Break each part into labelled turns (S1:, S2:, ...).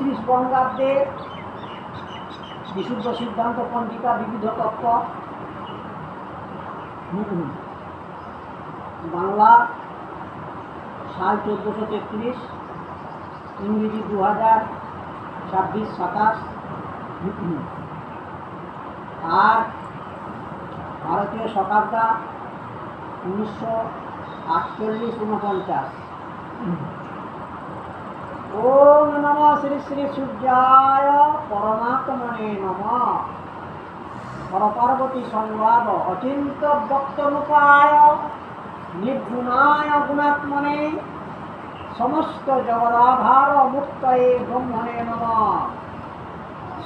S1: 1933 বঙ্গাব্দে বিশুদ্ধ সিদ্ধান্ত পঞ্জিকা বিবিধ তত্ত্ব, বাংলা সাল 1433, ইংরেজি 2026-27, আর ভারতীয় শকাব্দা 1948-49। ওম নমঃ শ্রী শ্রী সূর্যায় পরমাত্মনে নমঃ। পরপার্বতী সংবাদ অচিন্ত বক্তমুখায় নির্গুণায় গুণাত্মনে সমস্ত জগদাধার মুক্তয়ে ব্রহ্মণে নমঃ।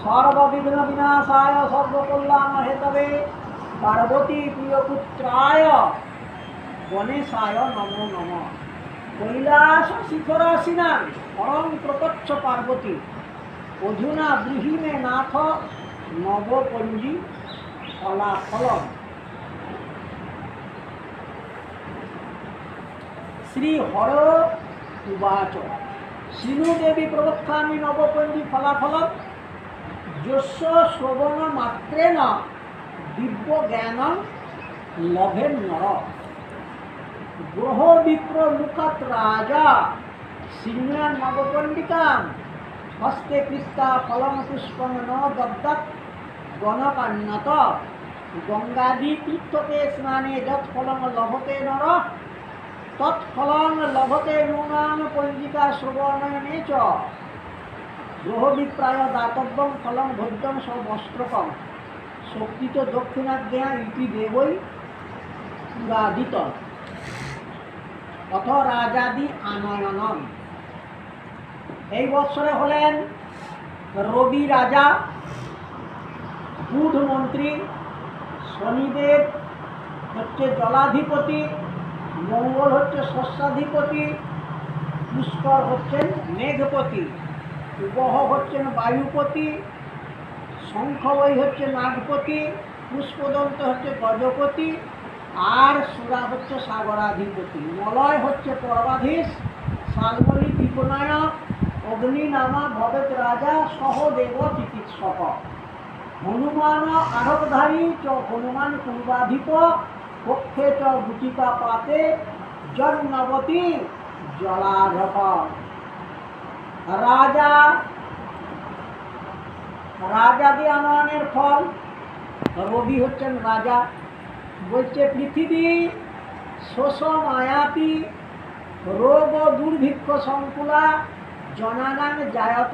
S1: সর্ববিঘ্ন বিনাশায় সর্বকল্যাণ হেতবে পার্বতী প্রিয়পুত্রায় গণেশায় নমো নমঃ। কৈলাস শিখরাসীনা পরম প্রকচ্ছ পার্বতী অধুনা গৃহীমে নাথ নবপঞ্জী ফলাফলম। শ্রী হর উবাচ শ্রীণু দেবী প্রবক্ষামি নবপঞ্জী ফলাফলম যস্য শ্রবণ মাত্রেণ দিব্য জ্ঞানং লভেন নর। গ্রহ বিপ্র মুখাত রাজা সিংহান নবপণ্ডিকাম হস্তে কৃষ্টা ফলম পুষ্পং ন দগ্ধাৎ গণকান্নত। গঙ্গাদি তীর্থকে স্নানে যৎ ফলং লভতে নর তৎফলং লভতে নূনাং পঞ্জিকা শ্রবণেনে চ। গ্রহ বিপ্রায় দাতব্যং ফলং ভোজ্যং সবস্ত্রকম শক্তিত দক্ষিণাজ্ঞা ইতি দেবৈ পুরাদিত। অথ রাজাদি আনয়নম। এই বৎসরে হলেন রবি রাজা, বুধ মন্ত্রী, শনিদেব হচ্ছে জলাধিপতি, মঙ্গল হচ্ছে শস্যাধিপতি, পুষ্কর হচ্ছেন মেঘপতি, উপহ হচ্ছেন বায়ুপতি, শঙ্খবৈ হচ্ছে নাগপতি, পুষ্পদন্ত হচ্ছে গজপতি, আর সুরা হচ্ছে সাগরাধিপতি। মলয় হচ্ছে পর্বাধীশ, শালমলি ত্রিকোণায়ক, অগ্নি নামা ভবেত রাজা সহদেব চিকিৎসক। হনুমান আরকধারী চ হনুমান পূর্বাধিপ পক্ষে চ গুটিকা পাতে জন্মবতী জলাধপ। রাজাদি আনয়নের ফল। রবি হচ্ছেন রাজা, বলছে পৃথিবী শোষ মায়াপী রোগ দুর্ভিক্ষ সংকুলা জনানাং জায়ত